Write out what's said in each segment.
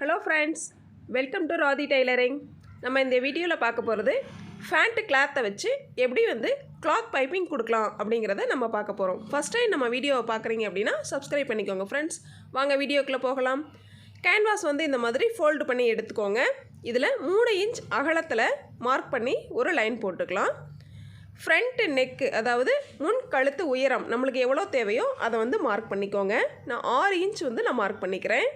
Hello friends, welcome to Radhi Tailoring. நம்ம இந்த வீடியோல பார்க்க போறது ஃபேண்ட் கிளாத்தை வச்சு எப்படி கிளாத் பைப்பிங் கொடுக்கலாம் அப்படிங்கறத நம்ம பார்க்க போறோம். ஃபர்ஸ்ட் டைம் நம்ம வீடியோவை பார்க்கறீங்க அப்படினா Subscribe பண்ணிக்கோங்க फ्रेंड्स. வாங்க வீடியோக்குள்ள போகலாம். கேன்வாஸ் இந்த மாதிரி ஃபோல்ட் பண்ணி எடுத்துக்கோங்க. இதுல 3 இன்ச் அகலத்துல மார்க் பண்ணி ஒரு லைன் போட்டுக்கலாம். ஃப்ரண்ட் நெக் அதாவது முன் கழுத்து உயரம் நமக்கு எவ்வளவு தேவையோ அதை மார்க் பண்ணிக்கோங்க. நான் 6 இன்ச் நான் மார்க் பண்ணிக்கிறேன்.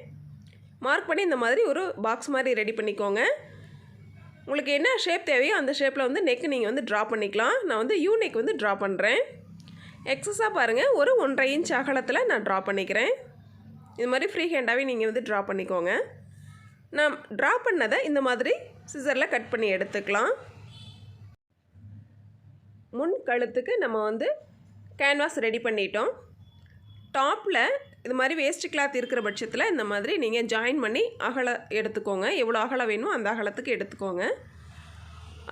மார்க் பண்ணி இந்த மாதிரி ஒரு பாக்ஸ் மாதிரி ரெடி பண்ணிக்கோங்க. உங்களுக்கு என்ன ஷேப் தேவையோ அந்த ஷேப்பில் நெக் நீங்கள் ட்ரா பண்ணிக்கலாம். நான் யூ நெக் ட்ரா பண்ணுறேன். எக்ஸஸாக பாருங்கள், ஒரு 1.5 இன்ச் அகலத்தில் நான் ட்ரா பண்ணிக்கிறேன். இது மாதிரி ஃப்ரீ ஹேண்டாகவே நீங்கள் ட்ரா பண்ணிக்கோங்க. நான் ட்ரா பண்ணதை இந்த மாதிரி சிசரில் கட் பண்ணி எடுத்துக்கலாம். முன் கழுத்துக்கு நம்ம கேன்வாஸ் ரெடி பண்ணிட்டோம். டாப்பில் இது மாதிரி வேஸ்ட் கிளாத் இருக்கிற பட்சத்தில் இந்த மாதிரி நீங்கள் ஜாயின் பண்ணி அகலம் எடுத்துக்கோங்க. எவ்வளோ அகலம் வேணுமோ அந்த அகலத்துக்கு எடுத்துக்கோங்க.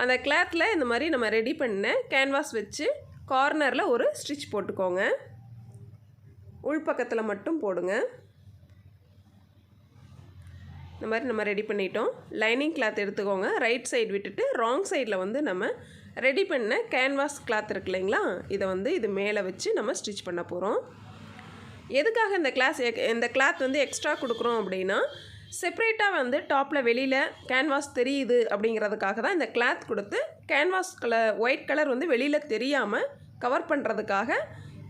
அந்த கிளாத்தில் இந்த மாதிரி நம்ம ரெடி பண்ண கேன்வாஸ் வச்சு கார்னரில் ஒரு ஸ்டிச் போட்டுக்கோங்க. உள்பக்கத்தில் மட்டும் போடுங்க. இந்த மாதிரி நம்ம ரெடி பண்ணிட்டோம். லைனிங் கிளாத் எடுத்துக்கோங்க. ரைட் சைடு விட்டுட்டு ராங் சைடில் நம்ம ரெடி பண்ண கேன்வாஸ் கிளாத் இருக்கு இல்லைங்களா, இதை இது மேலே வச்சு நம்ம ஸ்டிச் பண்ண போகிறோம். எதுக்காக இந்த கிளாத் எக்ஸ்ட்ரா கொடுக்குறோம் அப்படின்னா, செப்ரேட்டாக டாப்பில் வெளியில் கேன்வாஸ் தெரியுது அப்படிங்கிறதுக்காக தான் இந்த கிளாத் கொடுத்து கேன்வாஸ் ஒயிட் கலர் வெளியில் தெரியாமல் கவர் பண்ணுறதுக்காக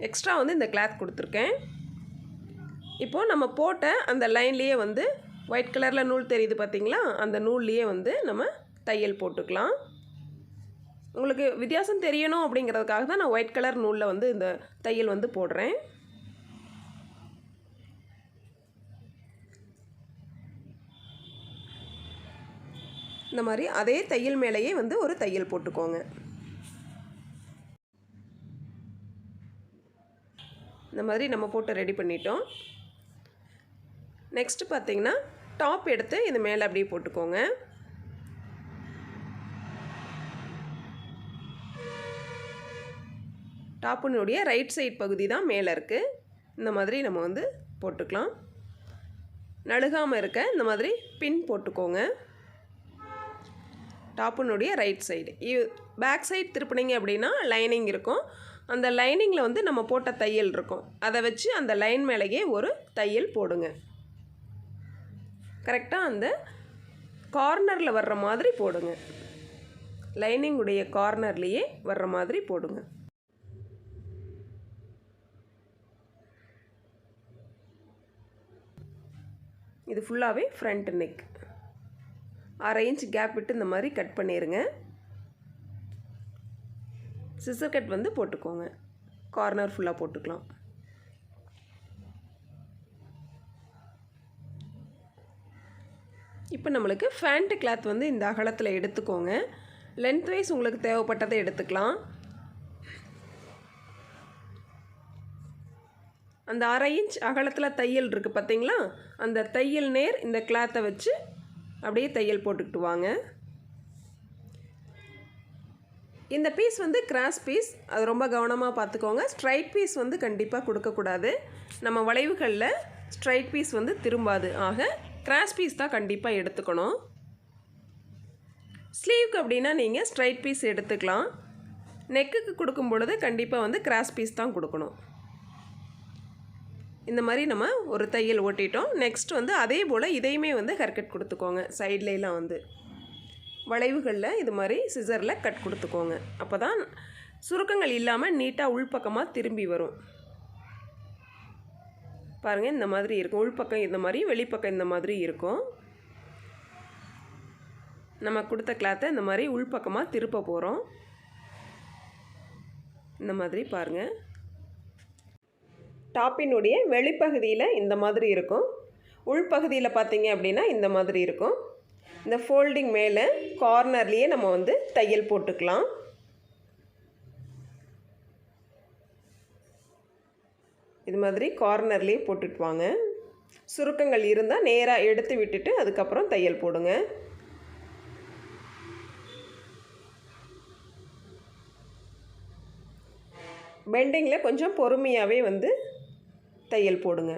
எக்ஸ்ட்ரா இந்த கிளாத் கொடுத்துருக்கேன். இப்போது நம்ம போட்ட அந்த லைன்லேயே ஒயிட் கலரில் நூல் தெரியுது பார்த்திங்களா, அந்த நூல்லையே நம்ம தையல் போட்டுக்கலாம். உங்களுக்கு வித்தியாசம் தெரியணும் அப்படிங்கிறதுக்காக தான் நான் ஒயிட் கலர் நூலில் இந்த தையல் போடுறேன். இந்த மாதிரி அதே தையல் மேலேயே ஒரு தையல் போட்டுக்கோங்க. இந்த மாதிரி நம்ம போட்டு ரெடி பண்ணிட்டோம். நெக்ஸ்ட் பார்த்தீங்கன்னா டாப் எடுத்து இது மேலே அப்படியே போட்டுக்கோங்க. டாப்பினுடைய ரைட் சைடு பகுதி தான் மேலே இருக்குது. இந்த மாதிரி நம்ம போட்டுக்கலாம். நழுகாமல் இருக்க இந்த மாதிரி பின் போட்டுக்கோங்க. டாப்பினுடைய ரைட் சைடு பேக் சைடு திருப்பினீங்க அப்படின்னா லைனிங் இருக்கும். அந்த லைனிங்கில் நம்ம போட்ட தையல் இருக்கும். அதை வச்சு அந்த லைன் மேலேயே ஒரு தையல் போடுங்க. கரெக்டாக அந்த கார்னரில் வர்ற மாதிரி போடுங்க. லைனிங்குடைய கார்னர்லேயே வர்ற மாதிரி போடுங்க. இது ஃபுல்லாகவே ஃப்ரண்ட் நெக். 1/2 இன்ச் கேப் விட்டு இந்த மாதிரி கட் பண்ணிடுங்க. சிசர் கட் போட்டுக்கோங்க. கார்னர் ஃபுல்லாக போட்டுக்கலாம். இப்போ நம்மளுக்கு ஃபேண்ட் கிளாத் இந்த அகலத்தில் எடுத்துக்கோங்க. லென்த் வைஸ் உங்களுக்கு தேவைப்பட்டதை எடுத்துக்கலாம். அந்த 1/2 இன்ச் அகலத்தில் தையல் இருக்குது பார்த்தீங்களா, அந்த தையல் நேர் இந்த கிளாத்தை வச்சு அப்படியே தையல் போட்டுக்கிட்டு வாங்க. இந்த பீஸ் கிராஸ் பீஸ், அது ரொம்ப கவனமாக பார்த்துக்கோங்க. ஸ்ட்ரைட் பீஸ் கண்டிப்பாக கொடுக்கக்கூடாது. நம்ம வளைவுகளில் ஸ்ட்ரைட் பீஸ் திரும்பாது. ஆக கிராஸ் பீஸ் தான் கண்டிப்பாக எடுத்துக்கணும். ஸ்லீவ்க்கு அப்படின்னா நீங்கள் ஸ்ட்ரைட் பீஸ் எடுத்துக்கலாம். நெக்குக்கு கொடுக்கும் பொழுது கண்டிப்பாக கிராஸ் பீஸ் தான் கொடுக்கணும். இந்த மாதிரி நம்ம ஒரு தையல் ஓட்டிட்டோம். நெக்ஸ்ட் அதே போல் இதையுமே ஹேர்கட் கொடுத்துக்கோங்க. சைட்லாம் வளைவுகளில் இது மாதிரி சிசரில் கட் கொடுத்துக்கோங்க. அப்போ தான் சுருக்கங்கள் இல்லாமல் நீட்டாக உள்பக்கமாக திரும்பி வரும். பாருங்கள், இந்த மாதிரி இருக்கும். உள்பக்கம் இந்த மாதிரி, வெளிப்பக்கம் இந்த மாதிரி இருக்கும். நம்ம கொடுத்த கிளாத்தை இந்த மாதிரி உள்பக்கமாக திருப்ப போகிறோம். இந்த மாதிரி பாருங்கள். டாப்பினுடைய வெளிப்பகுதியில் இந்த மாதிரி இருக்கும். உள்பகுதியில் பார்த்தீங்க அப்படின்னா இந்த மாதிரி இருக்கும். இந்த ஃபோல்டிங் மேலே கார்னர்லேயே நம்ம தையல் போட்டுக்கலாம். இது மாதிரி கார்னர்லேயே போட்டுட்டு வாங்க. சுருக்கங்கள் இருந்தால் நேராக எடுத்து விட்டுட்டு அதுக்கப்புறம் தையல் போடுங்க. பெண்டிங்கில் கொஞ்சம் பொறுமையாகவே தையல் போடுங்க.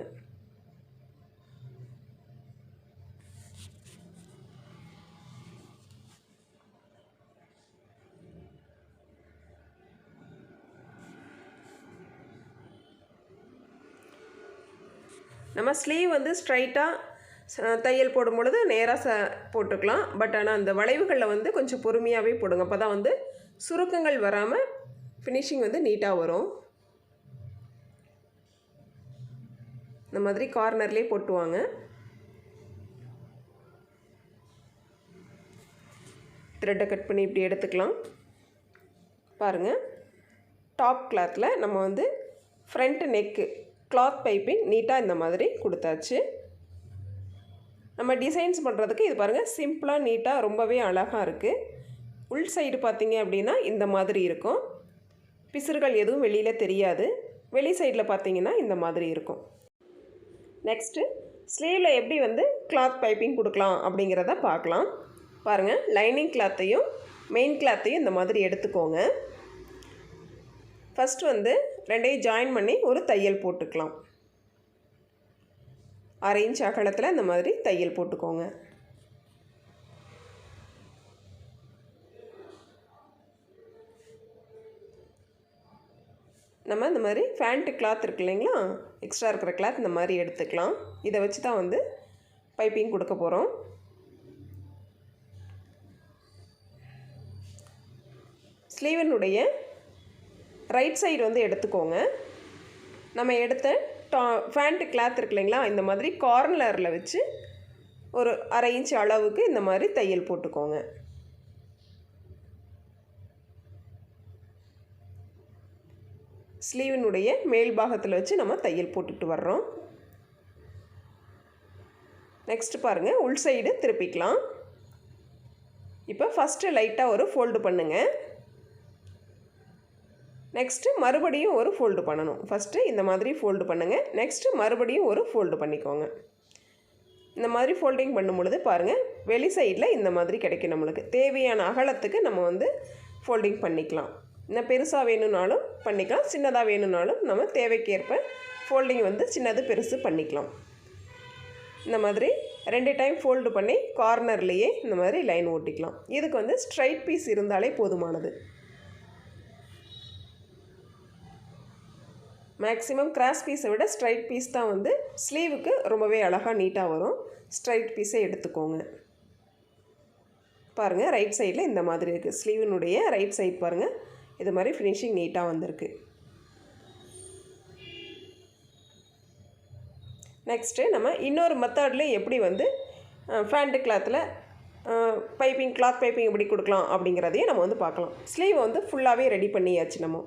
நம்ம ஸ்லீவ் வந்து ஸ்ட்ரைட்டாக தையல் போடும் பொழுது நேராக போட்டுக்கலாம். பட் ஆனால் அந்த வளைவுகளில் வந்து கொஞ்சம் பொறுமையாகவே போடுங்க. அப்போ தான் வந்து சுருக்கங்கள் வராமல் ஃபினிஷிங் வந்து நீட்டாக வரும். இந்த மாதிரி கார்னர்லேயே போட்டுவாங்க. த்ரெட்டை கட் பண்ணி இப்படி எடுத்துக்கலாம். பாருங்கள், டாப் கிளாத்தில் நம்ம வந்து ஃப்ரண்ட் நெக்கு கிளாத் பைப்பிங் நீட்டாக இந்த மாதிரி கொடுத்தாச்சு. நம்ம டிசைன்ஸ் பண்ணுறதுக்கு இது பாருங்கள் சிம்பிளாக நீட்டாக ரொம்பவே அழகாக இருக்குது. உள் சைடு பார்த்திங்க அப்படின்னா இந்த மாதிரி இருக்கும். பிசுறுகள் எதுவும் வெளியில் தெரியாது. வெளி சைடில் பார்த்திங்கன்னா இந்த மாதிரி இருக்கும். நெக்ஸ்ட்டு ஸ்லீவில் எப்படி வந்து கிளாத் பைப்பிங் கொடுக்கலாம் அப்படிங்கிறத பார்க்கலாம். பாருங்கள், லைனிங் கிளாத்தையும் மெயின் கிளாத்தையும் இந்த மாதிரி எடுத்துக்கோங்க. ஃபஸ்ட்டு வந்து ரெண்டையும் ஜாயின் பண்ணி ஒரு தையல் போட்டுக்கலாம். 1/2 இன்ச் அகலத்தில் இந்த மாதிரி தையல் போட்டுக்கோங்க. நம்ம இந்த மாதிரி ஃபேண்ட்டு கிளாத் இருக்கு இல்லைங்களா, எக்ஸ்ட்ரா இருக்கிற கிளாத் இந்த மாதிரி எடுத்துக்கலாம். இதை வச்சு தான் வந்து பைப்பிங் கொடுக்க போகிறோம். ஸ்லீவினுடைய ரைட் சைடு வந்து எடுத்துக்கோங்க. நம்ம எடுத்த ஃபேண்ட்டு கிளாத் இருக்கு இல்லைங்களா, இந்த மாதிரி கார்னரில் வச்சு ஒரு 1/2 இன்ச் அளவுக்கு இந்த மாதிரி தையல் போட்டுக்கோங்க. ஸ்லீவினுடைய மேல் பாகத்தில் வச்சு நம்ம தையல் போட்டுட்டு வர்றோம். நெக்ஸ்ட் பாருங்கள், உள் சைடு திருப்பிக்கலாம். இப்போ ஃபஸ்ட்டு லைட்டாக ஒரு ஃபோல்டு பண்ணுங்கள். நெக்ஸ்ட்டு மறுபடியும் ஒரு ஃபோல்டு பண்ணணும். ஃபஸ்ட்டு இந்த மாதிரி ஃபோல்டு பண்ணுங்கள். நெக்ஸ்ட்டு மறுபடியும் ஒரு ஃபோல்டு பண்ணிக்கோங்க. இந்த மாதிரி ஃபோல்டிங் பண்ணும் பொழுது பாருங்கள், வெளி சைடில் இந்த மாதிரி கிடைக்கும். நம்மளுக்கு தேவையான அகலத்துக்கு நம்ம வந்து ஃபோல்டிங் பண்ணிக்கலாம். இன்னும் பெருசாக வேணும்னாலும் பண்ணிக்கலாம், சின்னதாக வேணும்னாலும் நம்ம தேவைக்கேற்ப ஃபோல்டிங் வந்து சின்னது பெருசு பண்ணிக்கலாம். இந்த மாதிரி 2 டைம் ஃபோல்டு பண்ணி கார்னர்லேயே இந்த மாதிரி லைன் ஓட்டிக்கலாம். இதுக்கு வந்து ஸ்ட்ரைட் பீஸ் இருந்தாலே போதுமானது. மேக்ஸிமம் கிராஸ் பீஸை விட ஸ்ட்ரைட் பீஸ் தான் வந்து ஸ்லீவுக்கு ரொம்பவே அழகாக நீட்டாக வரும். ஸ்ட்ரைட் பீஸை எடுத்துக்கோங்க. பாருங்கள், ரைட் சைடில் இந்த மாதிரி இருக்குது. ஸ்லீவினுடைய ரைட் சைட் பாருங்கள், இது மாதிரி ஃபினிஷிங் நீட்டாக வந்திருக்கு. நெக்ஸ்ட்டு நம்ம இன்னொரு மெத்தட்லேயும் எப்படி வந்து ஃபேண்ட்டு கிளாத்தில் கிளாத் பைப்பிங் எப்படி கொடுக்கலாம் அப்படிங்கிறதையும் நம்ம வந்து பார்க்கலாம். ஸ்லீவை வந்து ஃபுல்லாகவே ரெடி பண்ணியாச்சு. நம்ம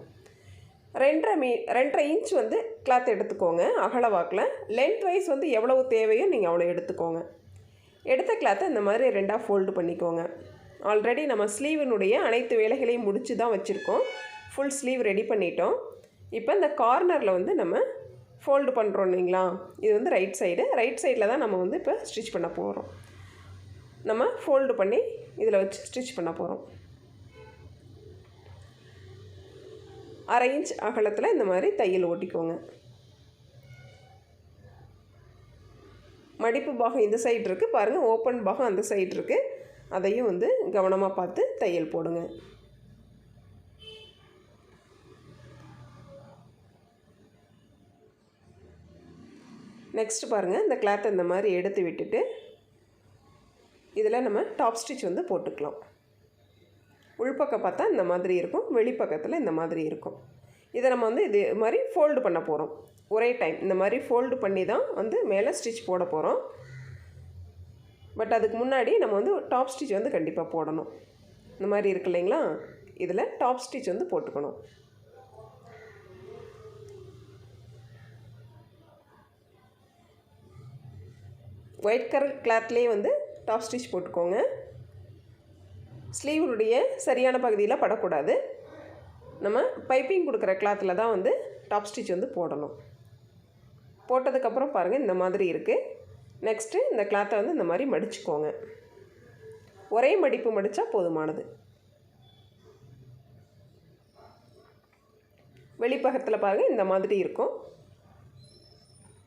2.5 இன்ச் வந்து கிளாத் எடுத்துக்கோங்க அகல வாக்கில். லென்த் வைஸ் வந்து எவ்வளவு தேவையோ நீங்கள் அவ்வளோ எடுத்துக்கோங்க. எடுத்த கிளாத்தை இந்த மாதிரி 2ஆக ஃபோல்டு பண்ணிக்கோங்க. ஆல்ரெடி நம்ம ஸ்லீவினுடைய அனைத்து வேலைகளையும் முடித்து தான் வச்சுருக்கோம். ஃபுல் ஸ்லீவ் ரெடி பண்ணிட்டோம். இப்போ இந்த கார்னரில் வந்து நம்ம ஃபோல்டு பண்ணுறோம் இல்லைங்களா, இது வந்து ரைட் சைடில் தான் நம்ம வந்து இப்போ ஸ்டிச் பண்ண போகிறோம். நம்ம ஃபோல்டு பண்ணி இதில் வச்சு ஸ்டிச் பண்ண போகிறோம். 1/2 இன்ச் அகலத்தில் இந்த மாதிரி தையல் ஓட்டிக்கோங்க. மடிப்பு பாகம் இந்த சைடு இருக்குது பாருங்கள், ஓப்பன் பாகம் அந்த சைடு இருக்குது. அதையும் வந்து கவனமாக பார்த்து தையல் போடுங்க. நெக்ஸ்ட்டு பாருங்கள், இந்த கிளாத்தை இந்த மாதிரி எடுத்து விட்டுட்டு இதில் நம்ம டாப் ஸ்டிச் வந்து போட்டுக்கலாம். உள்பக்கம் பார்த்தா இந்த மாதிரி இருக்கும், வெளிப்பக்கத்தில் இந்த மாதிரி இருக்கும். இதை நம்ம வந்து இது மாதிரி ஃபோல்டு பண்ண போகிறோம். ஒரே டைம் இந்த மாதிரி ஃபோல்டு பண்ணி தான் வந்து மேலே ஸ்டிச் போட போகிறோம். பட் அதுக்கு முன்னாடி நம்ம வந்து டாப் ஸ்டிச் வந்து கண்டிப்பாக போடணும். இந்த மாதிரி இருக்கு இல்லைங்களா, இதில் டாப் ஸ்டிச் வந்து போட்டுக்கணும். ஒயிட் கலர் கிளாத்லேயே வந்து டாப் ஸ்டிச் போட்டுக்கோங்க. ஸ்லீவுடைய சரியான பகுதியில் படக்கூடாது. நம்ம பைப்பிங் கொடுக்குற கிளாத்தில் தான் வந்து டாப் ஸ்டிச் வந்து போடணும். போட்டதுக்கப்புறம் பாருங்கள் இந்த மாதிரி இருக்குது. நெக்ஸ்ட்டு இந்த கிளாத்தை வந்து இந்த மாதிரி மடிச்சுக்கோங்க. ஒரே மடிப்பு மடித்தா போதுமானது. வெளிப்பக்கத்தில் பாருங்கள் இந்த மாதிரி இருக்கும்.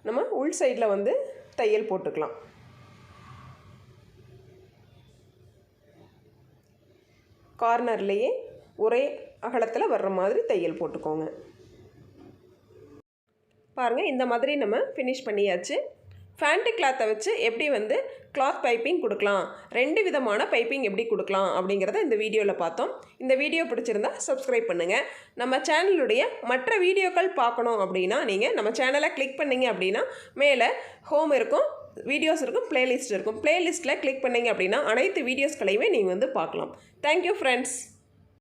நம்ம உள் சைடில் வந்து தையல் போட்டுக்கலாம். கார்னர்லேயே ஒரே அகலத்தில் வர்ற மாதிரி தையல் போட்டுக்கோங்க. பாருங்கள் இந்த மாதிரி நம்ம ஃபினிஷ் பண்ணியாச்சு. ஃபேண்ட்டு கிளாத்தை வச்சு எப்படி வந்து கிளாத் பைப்பிங் கொடுக்கலாம், 2 விதமான பைப்பிங் எப்படி கொடுக்கலாம் அப்படிங்கிறத இந்த வீடியோவில் பார்த்தோம். இந்த வீடியோ பிடிச்சிருந்தா சப்ஸ்கிரைப் பண்ணுங்கள். நம்ம சேனலுடைய மற்ற வீடியோக்கள் பார்க்கணும் அப்படின்னா நீங்கள் நம்ம சேனலை கிளிக் பண்ணிங்க அப்படின்னா மேலே ஹோம் இருக்கும், வீடியோஸ் இருக்கும், பிளேலிஸ்ட் இருக்கும். பிளேலிஸ்ட்டில் கிளிக் பண்ணிங்க அப்படின்னா அனைத்து வீடியோஸ்களையுமே நீங்கள் வந்து பார்க்கலாம். Thank you friends.